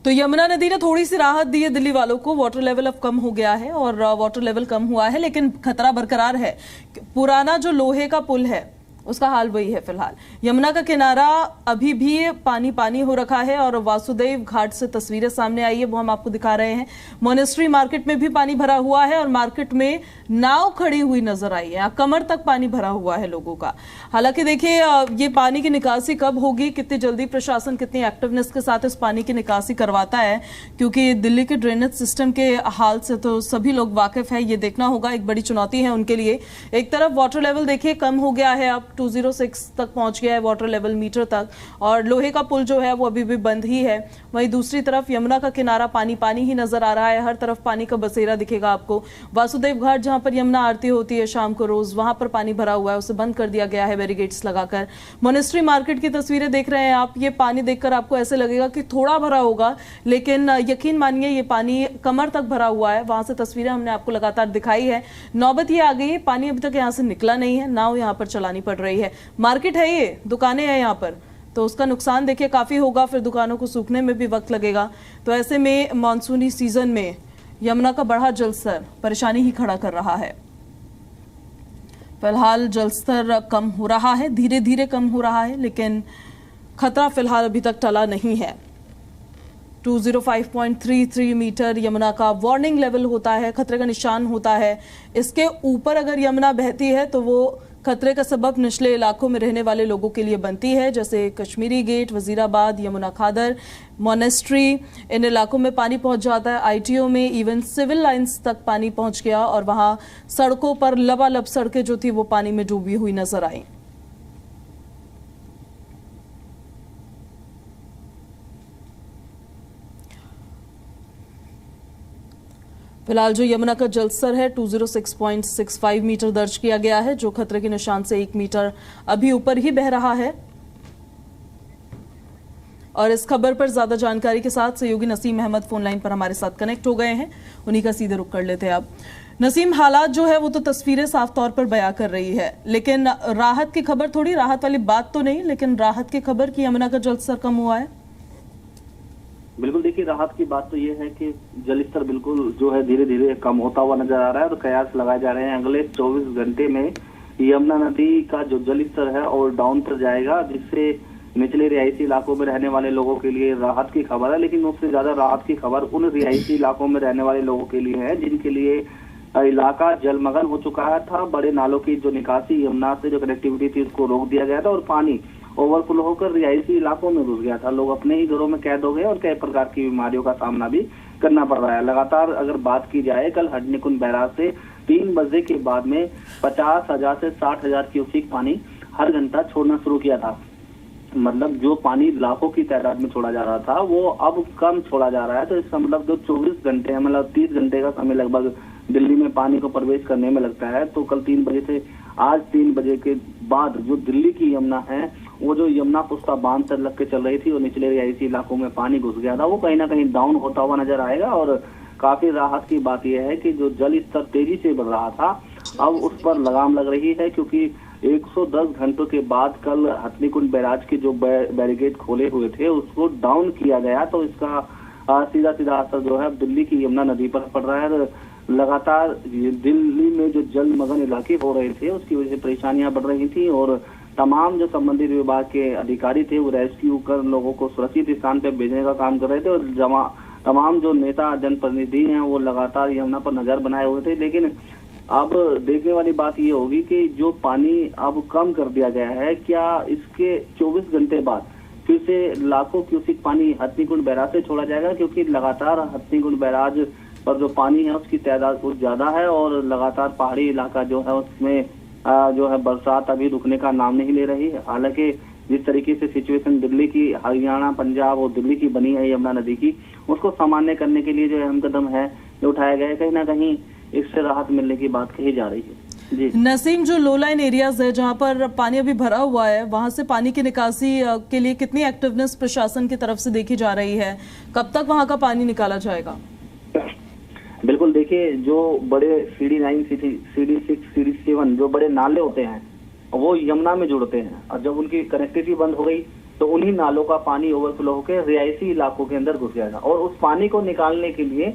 तो यमुना नदी ने थोड़ी सी राहत दी है दिल्ली वालों को। वाटर लेवल अब कम हो गया है और वाटर लेवल कम हुआ है, लेकिन खतरा बरकरार है। पुराना जो लोहे का पुल है उसका हाल वही है फिलहाल। यमुना का किनारा अभी भी पानी पानी हो रखा है और वासुदेव घाट से तस्वीरें सामने आई है, वो हम आपको दिखा रहे हैं। मोनेस्ट्री मार्केट में भी पानी भरा हुआ है और मार्केट में नाव खड़ी हुई नजर आई है। कमर तक पानी भरा हुआ है लोगों का। हालांकि देखिए, ये पानी की निकासी कब होगी, कितनी जल्दी प्रशासन कितनी एक्टिवनेस के साथ इस पानी की निकासी करवाता है, क्योंकि दिल्ली के ड्रेनेज सिस्टम के हाल से तो सभी लोग वाकिफ है। ये देखना होगा, एक बड़ी चुनौती है उनके लिए। एक तरफ वाटर लेवल देखिए कम हो गया है, अब 206 तक पहुंच गया है वाटर लेवल मीटर तक, और लोहे का पुल जो है वो अभी भी बंद ही है। वहीं दूसरी तरफ यमुना का किनारा पानी पानी ही नजर आ रहा है, हर तरफ पानी का बसेरा दिखेगा आपको। वासुदेव घाट जहां पर यमुना आरती होती है शाम को रोज, वहां पर पानी भरा हुआ है, उसे बंद कर दिया गया है बैरिकेड्स लगाकर। मोनेस्ट्री मार्केट की तस्वीरें देख रहे हैं आप, ये पानी देखकर आपको ऐसे लगेगा कि थोड़ा भरा होगा, लेकिन यकीन मानिए ये पानी कमर तक भरा हुआ है। वहां से तस्वीरें हमने आपको लगातार दिखाई है। नौबत ये आ गई है, पानी अभी तक यहाँ से निकला नहीं है, नाव यहाँ पर चलानी पड़ रही है। मार्केट है, ये दुकानें हैं यहाँ पर, तो उसका नुकसान देखिए काफी होगा, फिर दुकानों को सूखने में भी वक्त लगेगा। तो ऐसे में मानसूनी सीजन में यमुना का बढ़ा जलस्तर परेशानी ही खड़ा कर रहा है। फिलहाल जलस्तर कम हो रहा है, धीरे धीरे कम हो रहा है, लेकिन खतरा फिलहाल अभी तक टला नहीं है। 205.33 मीटर यमुना का वार्निंग लेवल होता है, खतरे का निशान होता है। इसके ऊपर अगर यमुना बहती है तो वो खतरे का सबब निचले इलाकों में रहने वाले लोगों के लिए बनती है, जैसे कश्मीरी गेट, वजीराबाद, यमुना खादर, मोनेस्ट्री। इन इलाकों में पानी पहुंच जाता है, आईटीओ में इवन सिविल लाइंस तक पानी पहुंच गया और वहां सड़कों पर लबालब सड़कें जो थी वो पानी में डूबी हुई नजर आई। फिलहाल जो यमुना का जलस्तर है 206.65 मीटर दर्ज किया गया है, जो खतरे के निशान से 1 मीटर अभी ऊपर ही बह रहा है। और इस खबर पर ज्यादा जानकारी के साथ सहयोगी नसीम अहमद फोन लाइन पर हमारे साथ कनेक्ट हो गए हैं, उन्हीं का सीधे रुख कर लेते हैं अब। नसीम, हालात जो है वो तो तस्वीरें साफ तौर पर बयां कर रही है, लेकिन राहत की खबर, थोड़ी राहत वाली बात तो नहीं, लेकिन राहत की खबर कि यमुना का जलस्तर कम हुआ है। बिल्कुल, देखिए राहत की बात तो ये है कि जल स्तर बिल्कुल जो है धीरे धीरे कम होता हुआ नजर आ रहा है और कयास लगाए जा रहे हैं अगले 24 घंटे में यमुना नदी का जो जल स्तर है और डाउन पर जाएगा, जिससे निचले रिहायशी इलाकों में रहने वाले लोगों के लिए राहत की खबर है। लेकिन उससे ज्यादा राहत की खबर उन रिहायशी इलाकों में रहने वाले लोगों के लिए है जिनके लिए इलाका जलमग्न हो चुका था। बड़े नालों की जो निकासी यमुना से जो कनेक्टिविटी थी उसको रोक दिया गया था और पानी ओवरफ्लो होकर रिहायशी इलाकों में घुस गया था। लोग अपने ही घरों में कैद हो गए और कई प्रकार की बीमारियों का सामना भी करना पड़ रहा है। लगातार अगर बात की जाए, कल हडनीकुंड बैराज से 3 बजे के बाद में 50,000 से 60,000 क्यूसेक पानी हर घंटा छोड़ना शुरू किया था। मतलब जो पानी लाखों की तादाद में छोड़ा जा रहा था वो अब कम छोड़ा जा रहा है। तो इसका मतलब जो 24 घंटे है, मतलब 30 घंटे का समय लगभग दिल्ली में पानी को प्रवेश करने में लगता है। तो कल 3 बजे से आज 3 बजे के बाद जो दिल्ली की यमुना है, वो जो यमुना पुस्ता बांध से लग के चल रही थी और निचले रिहायशी इलाकों में पानी घुस गया था, वो कहीं ना कहीं डाउन होता हुआ नजर आएगा। और काफी राहत की बात यह है कि जो जल स्तर तेजी से बढ़ रहा था अब उस पर लगाम लग रही है, क्योंकि 110 घंटों के बाद कल हथनीकुंड बैराज के जो बैरिकेड खोले हुए थे उसको डाउन किया गया। तो इसका सीधा सीधा असर जो है दिल्ली की यमुना नदी पर पड़ रहा है। लगातार दिल्ली में जो जलमग्न इलाके हो रहे थे उसकी वजह से परेशानियां बढ़ रही थी और तमाम जो संबंधित विभाग के अधिकारी थे वो रेस्क्यू कर लोगों को सुरक्षित स्थान पर भेजने का काम कर रहे थे और तमाम जो नेता जनप्रतिनिधि हैं वो लगातार यमुना पर नजर बनाए हुए थे। लेकिन अब देखने वाली बात ये होगी कि जो पानी अब कम कर दिया गया है, क्या इसके 24 घंटे बाद फिर से लाखों क्यूसेक पानी हथनीकुंड बैराज से छोड़ा जाएगा, क्योंकि लगातार हथनीकुंड बैराज पर जो पानी है उसकी तादाद बहुत ज्यादा है और लगातार पहाड़ी इलाका जो है उसमें जो है बरसात अभी रुकने का नाम नहीं ले रही है। हालांकि जिस तरीके से सिचुएशन दिल्ली की, हरियाणा, पंजाब और दिल्ली की बनी है यमुना नदी की, उसको सामान्य करने के लिए जो अहम कदम है जो उठाया गया है, कहीं ना कहीं इससे राहत मिलने की बात कही जा रही है। जी नसीम, जो लो लाइन एरियाज है जहां पर पानी अभी भरा हुआ है, वहां से पानी की निकासी के लिए कितनी एक्टिवनेस प्रशासन की तरफ से देखी जा रही है? कब तक वहां का पानी निकाला जाएगा? बिल्कुल, देखिए जो बड़े CD9, CD6, CD7 जो बड़े नाले होते हैं वो यमुना में जुड़ते हैं और जब उनकी कनेक्टिविटी बंद हो गई तो उन्हीं नालों का पानी ओवरफ्लो होकर रिहायशी इलाकों के अंदर घुस गया था। और उस पानी को निकालने के लिए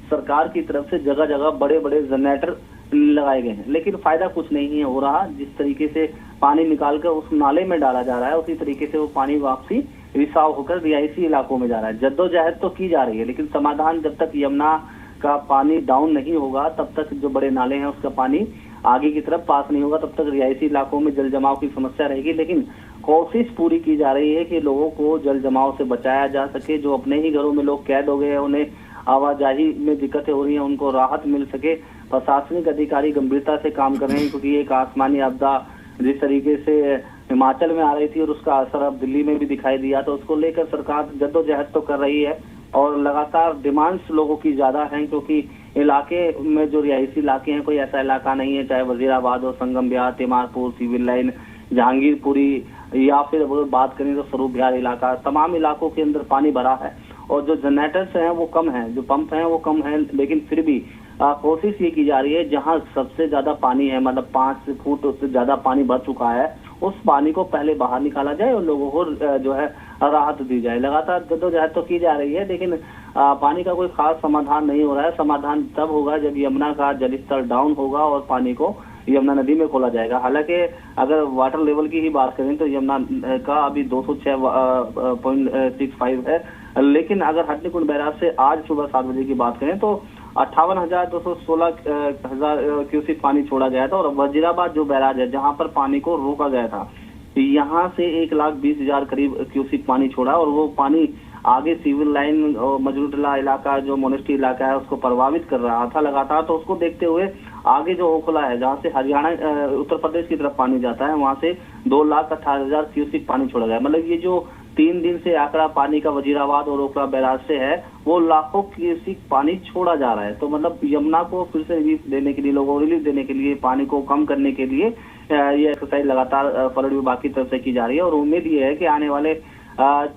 सरकार की तरफ से जगह जगह बड़े बड़े जनरेटर लगाए गए हैं, लेकिन फायदा कुछ नहीं है हो रहा। जिस तरीके से पानी निकालकर उस नाले में डाला जा रहा है, उसी तरीके से वो पानी वापसी रिसाव होकर रिहायशी इलाकों में जा रहा है। जद्दोजहद तो की जा रही है, लेकिन समाधान जब तक यमुना का पानी डाउन नहीं होगा, तब तक जो बड़े नाले हैं उसका पानी आगे की तरफ पास नहीं होगा, तब तक रिहायशी इलाकों में जल जमाव की समस्या रहेगी। लेकिन कोशिश पूरी की जा रही है कि लोगों को जल जमाव से बचाया जा सके। जो अपने ही घरों में लोग कैद हो गए हैं, उन्हें आवाजाही में दिक्कतें हो रही हैं, उनको राहत मिल सके। प्रशासनिक अधिकारी गंभीरता से काम कर रहे हैं, क्योंकि एक आसमानी आपदा जिस तरीके से हिमाचल में आ रही थी और उसका असर अब दिल्ली में भी दिखाई दिया, तो उसको लेकर सरकार जद्दोजहद तो कर रही है और लगातार डिमांड्स लोगों की ज्यादा हैं, क्योंकि इलाके में जो रिहायशी इलाके हैं, कोई ऐसा इलाका नहीं है, चाहे वजीराबाद हो, संगम बिहार, तिमारपुर, सिविल लाइन, जहांगीरपुरी, या फिर अगर बात करें तो स्वरूप बिहार इलाका, तमाम इलाकों के अंदर पानी भरा है। और जो जनरेटर्स हैं वो कम हैं, जो पंप हैं वो कम हैं, लेकिन फिर भी कोशिश ये की जा रही है जहां सबसे ज्यादा पानी है, मतलब 5 फुट से ज्यादा पानी भर चुका है, उस पानी को पहले बाहर निकाला जाए और लोगों को जो है राहत दी जाए। लगातार जद्दोजहद तो की जा रही है, लेकिन पानी का कोई खास समाधान नहीं हो रहा है। समाधान तब होगा जब यमुना का जलस्तर डाउन होगा और पानी को यमुना नदी में खोला जाएगा। हालांकि अगर वाटर लेवल की ही बात करें तो यमुना का अभी 206.65 है, लेकिन अगर हथनीकुंड बैराज से आज सुबह 7 बजे की बात करें तो 58,216 क्यूसेक पानी छोड़ा गया था। और वजीराबाद जो बैराज है, जहां पर पानी को रोका गया था, यहाँ से 1,20,000 करीब क्यूसेक पानी छोड़ा, और वो पानी आगे सिविल लाइन और मजरूटला इलाका, जो मोनेस्ट्री इलाका है, उसको प्रभावित कर रहा था लगातार। तो उसको देखते हुए आगे जो ओखला है, जहाँ से हरियाणा उत्तर प्रदेश की तरफ पानी जाता है, वहां से 2,18,000 क्यूसेक पानी छोड़ा गया। मतलब ये जो 3 दिन से आंकड़ा पानी का वजीराबाद और ओखला बैराज से है, वो लाखों क्यूसेक पानी छोड़ा जा रहा है। तो मतलब यमुना को फिर से रिलीफ देने के लिए, लोगों को रिलीफ देने के लिए, पानी को कम करने के लिए ये एक्सरसाइज लगातार फ्लड विभाग की तरफ से की जा रही है। और उम्मीद ये है कि आने वाले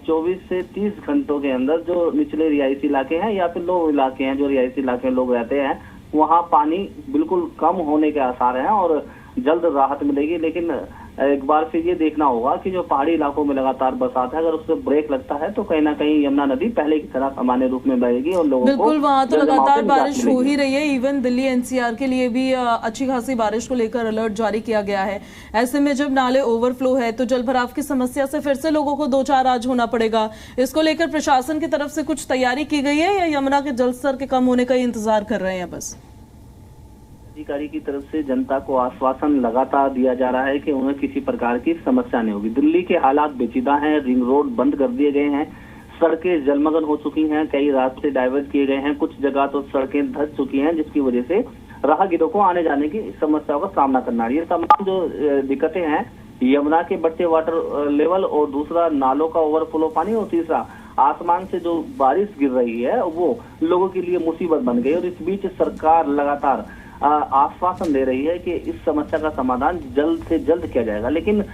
24 से 30 घंटों के अंदर जो निचले रिहायशी इलाके हैं या फिर लो इलाके हैं, जो रिहायशी इलाके में लोग रहते हैं, वहाँ पानी बिल्कुल कम होने के आसार हैं और जल्द राहत मिलेगी। लेकिन एक बार फिर ये देखना होगा कि जो पहाड़ी इलाकों में लगातार बरसात है, अगर उससे ब्रेक लगता है तो कहीं ना कहीं यमुना नदी पहले की तरह सामान्य रूप में बहेगी और लोगों बिल्कुल को वहां तो लगातार बारिश हो ही रही है। इवन दिल्ली एनसीआर के लिए भी अच्छी खासी बारिश को लेकर अलर्ट जारी किया गया है। ऐसे में जब नाले ओवरफ्लो है तो जल भराव की समस्या से फिर से लोगों को 2-4 आज होना पड़ेगा। इसको लेकर प्रशासन की तरफ से कुछ तैयारी की गई है या यमुना के जलस्तर के कम होने का इंतजार कर रहे हैं बस? अधिकारी की तरफ से जनता को आश्वासन लगातार दिया जा रहा है कि उन्हें किसी प्रकार की समस्या नहीं होगी। दिल्ली के हालात पेचीदा हैं, रिंग रोड बंद कर दिए गए हैं, सड़कें जलमग्न हो चुकी हैं, कई रास्ते डाइवर्ट किए गए हैं, कुछ जगह तो सड़कें धंस चुकी हैं, जिसकी वजह से राहगीरों को आने जाने की समस्याओं का सामना करना है। ये तमाम जो दिक्कतें हैं, यमुना के बढ़ते वाटर लेवल और दूसरा नालों का ओवरफ्लो पानी और तीसरा आसमान से जो बारिश गिर रही है, वो लोगों के लिए मुसीबत बन गई। और इस बीच सरकार लगातार आश्वासन दे रही है कि इस समस्या का समाधान जल्द से जल्द किया जाएगा। लेकिन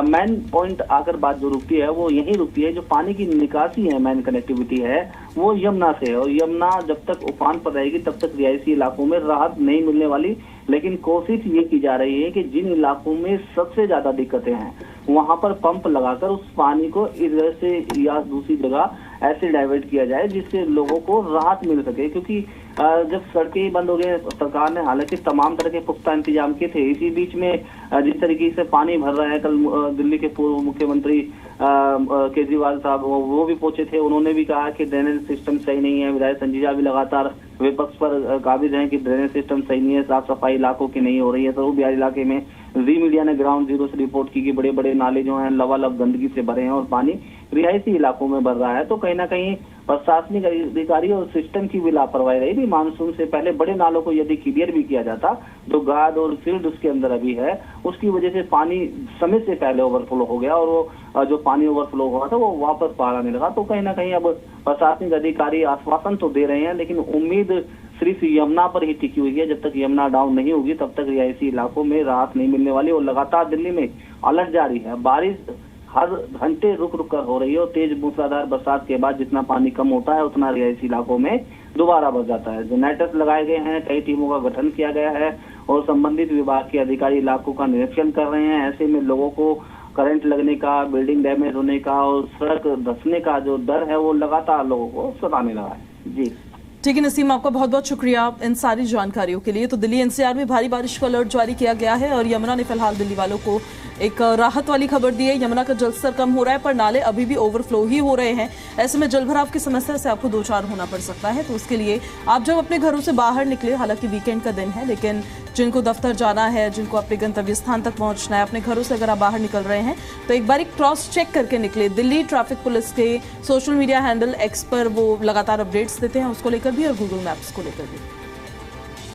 मेन पॉइंट आकर बात जो रुकती है वो यही रुकती है, जो पानी की निकासी है, मेन कनेक्टिविटी है, वो यमुना से है। और यमुना जब तक उफान पर रहेगी तब तक रिहायशी इलाकों में राहत नहीं मिलने वाली। लेकिन कोशिश ये की जा रही है कि जिन इलाकों में सबसे ज्यादा दिक्कतें हैं वहां पर पंप लगाकर उस पानी को इधर से या दूसरी जगह ऐसे डाइवर्ट किया जाए जिससे लोगों को राहत मिल सके। क्योंकि जब सड़कें बंद हो गई, सरकार ने हालांकि तमाम तरह के पुख्ता इंतजाम किए थे। इसी बीच में जिस तरीके से पानी भर रहा है, कल दिल्ली के पूर्व मुख्यमंत्री केजरीवाल साहब वो भी पहुंचे थे, उन्होंने भी कहा कि ड्रेनेज सिस्टम सही नहीं है। विधायक संजीजा भी लगातार विपक्ष पर काबिज हैं कि ड्रेनेज सिस्टम सही नहीं है, साफ सफाई इलाकों की नहीं हो रही है। स्वरूप बिहार इलाके में जी मीडिया ने ग्राउंड जीरो से रिपोर्ट की कि बड़े बड़े नाले जो हैं लबालब गंदगी से भरे हैं और पानी रिहायशी इलाकों में भर रहा है। तो कहीं ना कहीं प्रशासनिक अधिकारी और सिस्टम की भी लापरवाही रही थी। मानसून से पहले बड़े नालों को यदि क्लियर भी किया जाता, जो गाद और फील्ड उसके अंदर अभी है, उसकी वजह से पानी समय से पहले ओवरफ्लो हो गया और वो जो पानी ओवरफ्लो हुआ था वो वापस बाहर आने लगा। तो कहीं ना कहीं अब प्रशासनिक अधिकारी आश्वासन तो दे रहे हैं, लेकिन उम्मीद सिर्फ यमुना पर ही टिकी हुई है। जब तक यमुना डाउन नहीं होगी तब तक रिहायशी इलाकों में राहत नहीं मिलने वाली। और लगातार दिल्ली में अलर्ट जारी है, बारिश हर घंटे रुक रुक कर हो रही है और तेज मूसलाधार बरसात के बाद जितना पानी कम होता है उतना रिहायशी इलाकों में दोबारा बढ़ जाता है। जनरेटर्स लगाए गए हैं, कई टीमों का गठन किया गया है और संबंधित विभाग के अधिकारी इलाकों का निरीक्षण कर रहे हैं। ऐसे में लोगों को करंट लगने का, बिल्डिंग डैमेज होने का और सड़क धंसने का जो डर है वो लगातार लोगों को सताने लगा है। जी ठीक है नसीम, आपका बहुत बहुत शुक्रिया इन सारी जानकारियों के लिए। तो दिल्ली एनसीआर में भारी बारिश का अलर्ट जारी किया गया है और यमुना ने फिलहाल दिल्ली वालों को एक राहत वाली खबर दी है। यमुना का जलस्तर कम हो रहा है पर नाले अभी भी ओवरफ्लो ही हो रहे हैं। ऐसे में जलभराव की समस्या से आपको दो चार होना पड़ सकता है। तो उसके लिए आप जब अपने घरों से बाहर निकले, हालांकि वीकेंड का दिन है, लेकिन जिनको दफ्तर जाना है, जिनको अपने गंतव्य स्थान तक पहुंचना है, अपने घरों से अगर आप बाहर निकल रहे हैं तो एक बार क्रॉस चेक करके निकले। दिल्ली ट्रैफिक पुलिस के सोशल मीडिया हैंडल एक्स पर वो लगातार अपडेट्स देते हैं, उसको लेकर भी और गूगल मैप्स को लेकर भी।